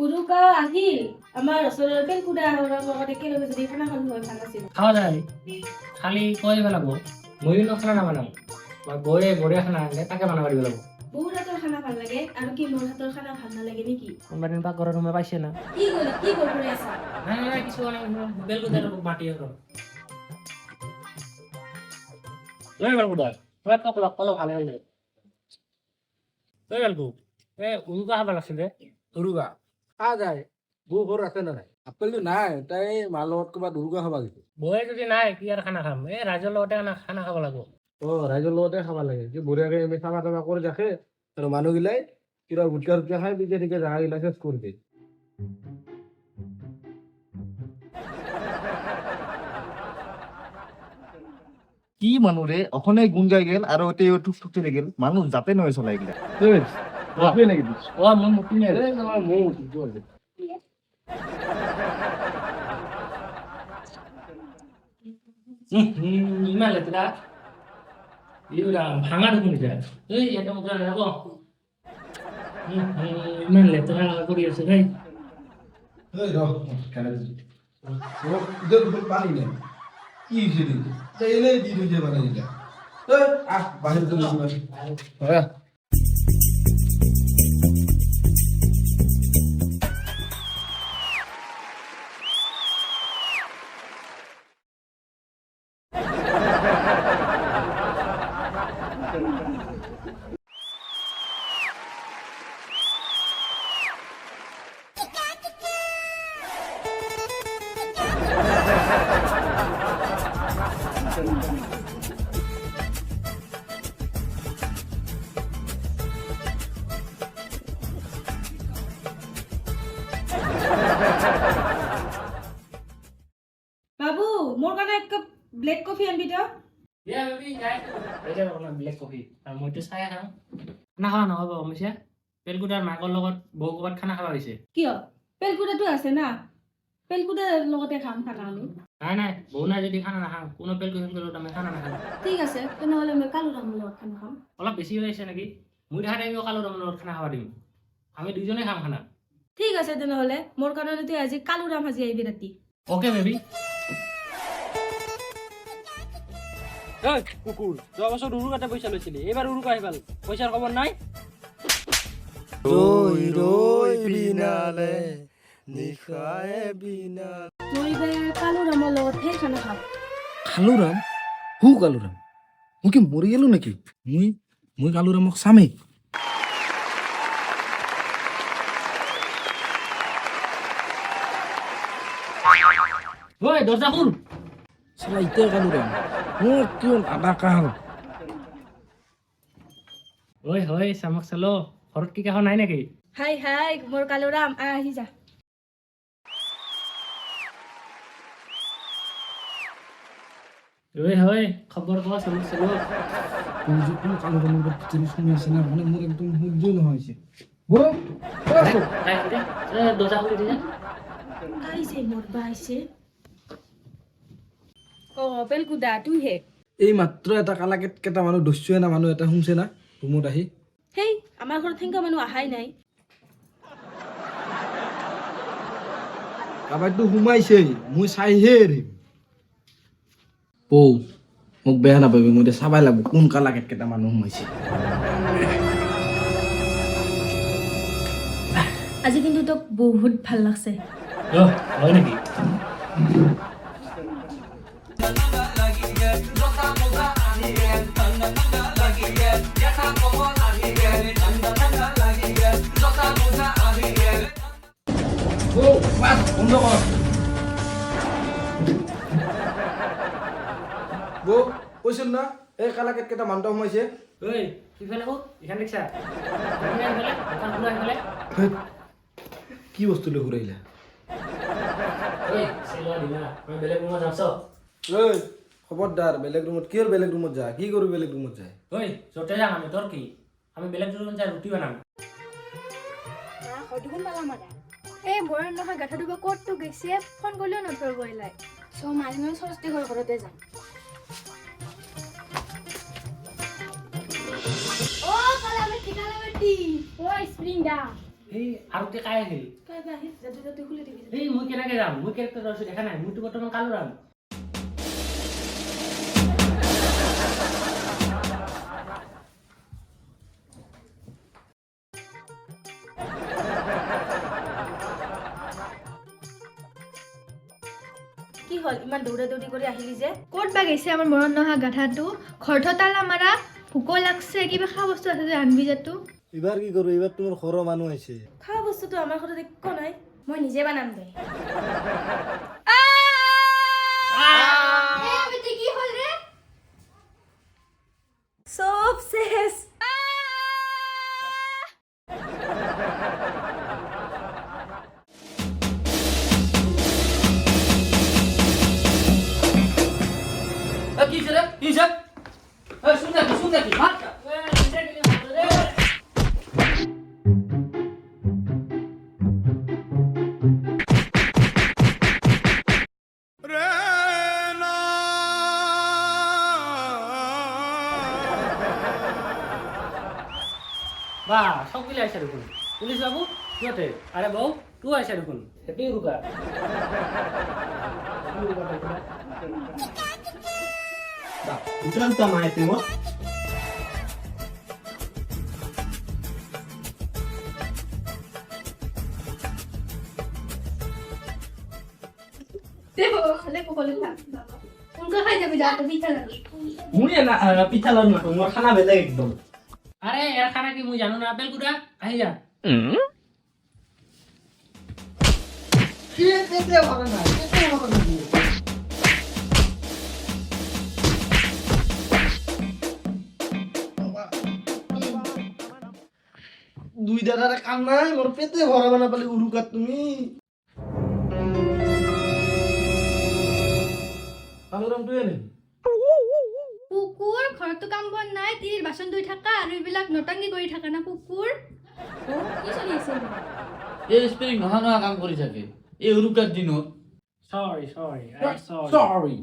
উৰুকা আহিল আমাৰ ওচৰৰ পেলকুদাহঁতৰ লগত একেলগে যদি খানা খালো হয় ভাল আছিল। খাওয়া যায় খালি কয় লাগবো ময়ো খানা নাবানাও মই বৌয়ে বঢ়িয়া খানা আনলে তাকে বানাব দিব লাগবো বহুত হাতৰ খানা ভাল লাগে আৰু কি মোৰ হাতৰ খানা ভাল নালাগে নেকি? কোনোবা দিন পাকঘৰৰ ৰুমে পাইছে না কি কৰি আছা? নাই কিছু বেলকুদাৰ মাটি আৰু বেলকুদাৰ তই তোক লগ পালো ভালে হ'ল বেলকু উৰুকা খাব লাগিছিলে উৰুকা খা যায় বৌ ঘৰ আছে নে নাই? আপেলটো নাই তাই মাৰ লগত ক'ৰবাত উৰুকা খাবা গৈছে। বৌয়ে যদি নাই কি আৰু খানা খাম ৰাইজৰ লগতে খানা খাব লাগিব ৰাইজৰ লগতে খাবা লাগে কি বঢ়িয়াকে এমনি চাফা তাফা কৰি ৰাখে আৰু মানুহগিলাই কিবা গুটকা চুটকা খাই পিছে ঠিকে জাগাগিলা চেছ কৰি দিয়ে। কি মানুহ ৰে অখনে গুঞ্জাই গেল আৰু এতিয়া ঠুক ঠুক চলি গেল মানুহ যাতে নহয় চলাই গিলা নাকি মই মুক্তি নাই ইমান লেতেৰা ভাঙা দেখোন এতিয়া ইয়াতে মোক যাব ইমান লেতেৰা কৰি আছে দেই পানি নেই কি এনে দি দিছে মানে বাহিৰ বাবু মোৰ কাৰণে এক কাপ ব্লেক কফি আনবি তো। ব্লেক কফি আৰু মইতো চাই খাওঁ খানা খাৱা নহ'ব গমছে পেলকুদাৰ মাকৰ লগত বৌ ক'ৰবাত খানা খাব গৈছে কিয়? পেলকুদাটো আছে না, পেলকুদাৰ লগতে খাম খানা আমি। নাই বৌ নাই যদি খানা নাখাওঁ কোনো পেলকুদাৰ আমি খানা নাখাওঁ ঠিক আছে তেনেহ'লে মই কালুৰামৰ লগত খানা খাম। অলপ বেছি হৈ আছে নেকি মই দেখা টাইমে কালুৰামৰ লগত খানা খাব দিম আমি দুজনে খাম খানা ঠিক আছে তেনেহ'লে মোৰ কাৰণে তই আজি কালুৰাম ভাজি আহিবি ৰাতি। অ'কে বেবি কুকুৰ যোৱা বছৰ উৰুকাতে পইচা লৈছিলি এইবাৰ উৰুকা আহিবাল পইচাৰ খবৰ নাই মই এইবাৰ কালুৰামৰ লগতহে খানা খাম। কালুৰাম হু কালুৰাম মই কি মৰি গেলো নেকি? মই কালুৰামক চামেই। ঐ দৰ্জা খোল চালা এতিয়া কালুৰাম মোৰ কিয় আধা কাল হয় চামক চালো ঘৰত কি কাষ নাই নেকি হাই মোৰ কালুৰাম আহি যা। হয় খবৰ কোৱা চামক চালো কালুৰামৰ ভিতৰি শুনি আছে না মানে মোৰ একদম সহ্য নহৈছে। দৰ্জা খুলি দিছে আহিছে মোৰ বা আহিছে। পেলকুদা তুই হে এই মাত্ৰ এটা কালা কেটা মানুহ দস্যুৱে না মানুহ এটা শুনছে না ৰুমত আহি হেই আমাৰ ঘৰত সেনেকুৱা মানুহ আহাই নাই। কাবাৰটো সোমাইছে মই চাইহে এৰিম। মোক বেয়া নাপাবি মই এতিয়া চাবাই লাগব কোন কালা কেটা মানুহ সোমাইছে। আজি কিন্তু তোক বহুত ভাল লাগছে। হয় নেকি বৌ কৈছিল না এই কালা কেটা মানুহ সোমাইছে। ঐ কিফালে কো এখান দেখছা কি বস্তু লৈ ঘূৰাইলা? বেলেগ ৰুমত যাম খবৰদাৰ বেলেগ ৰুমত কিয় বেলেগ ৰুমত যা কি কৰো বেলেগ ৰুমত যায় ঐ য'তে যাম আমি তোৰ কি আমি বেলেগ ৰুমত যাই ৰুটি বনাম এই বৰণ নহয় গাঠা ধুব ক'ততো গৈছে ফোন কৰিলেও নধৰিব এলাই মাজে মাজে সৰস্বতী ঘৰ ঘৰতে যাম। এই আৰু তে কাই আহিল কাই আহি যাতে খুলি দিবি এই মই কেনেকে যাম মই কেৰেক্টাৰ আছো দেখা নাই মইতো বৰ্তমান কালো ৰাম কি হ'ল ইমান দৌৰা দৌৰি কৰি আহিলি যে ক'ত বা গৈছে আমাৰ মৰণ নহা গাঠাটো ঘৰটো তালা মাৰা ভোক লাগছে কিবা খোৱা বস্তু আছে যে আনবি যাতো এবাৰ কি কৰো এবাৰ তোমাৰ ঘৰৰ মানুহ আহিছে খোৱা বস্তুটো আমাৰ ঘৰত একো নাই মই নিজে বনাম দে কি হ'ল ৰে চব শেষ কি রে কি সব শুন দেখি মার বাহ সবগুলি আইসা দেখুন পুলিশ বাবু কিয়তে আরে বউ তুই আইসা দেখুন হেপি উৰুকা উতরান্তা মায়ে তুমি দেখো দেখো বলে থাক উনকা খাই যাবি যা তো পিঠা লাগি মুই না পিঠা লাড়ু না মোর খানা বেলে একদম আরে এর খানা কি মুই জানো না আপেল কুড়া আহি যা দুই দাদার কাম নাই মোর পেটে ভরাবে না পালি উরুকাত তুমি কালুরাম তুই নেই কুকুৰ ঘৰতো কাম বন নাই তিৰিৰ বাচন ধুই থাকা আৰু এইবিলাক নটাংগি কৰি থাকা না কুকুৰ কি চলি আছে এই স্প্ৰিং নহা নহা কাম কৰি থাকে এই উৰুকাৰ দিনত সৰি সৰি চৰি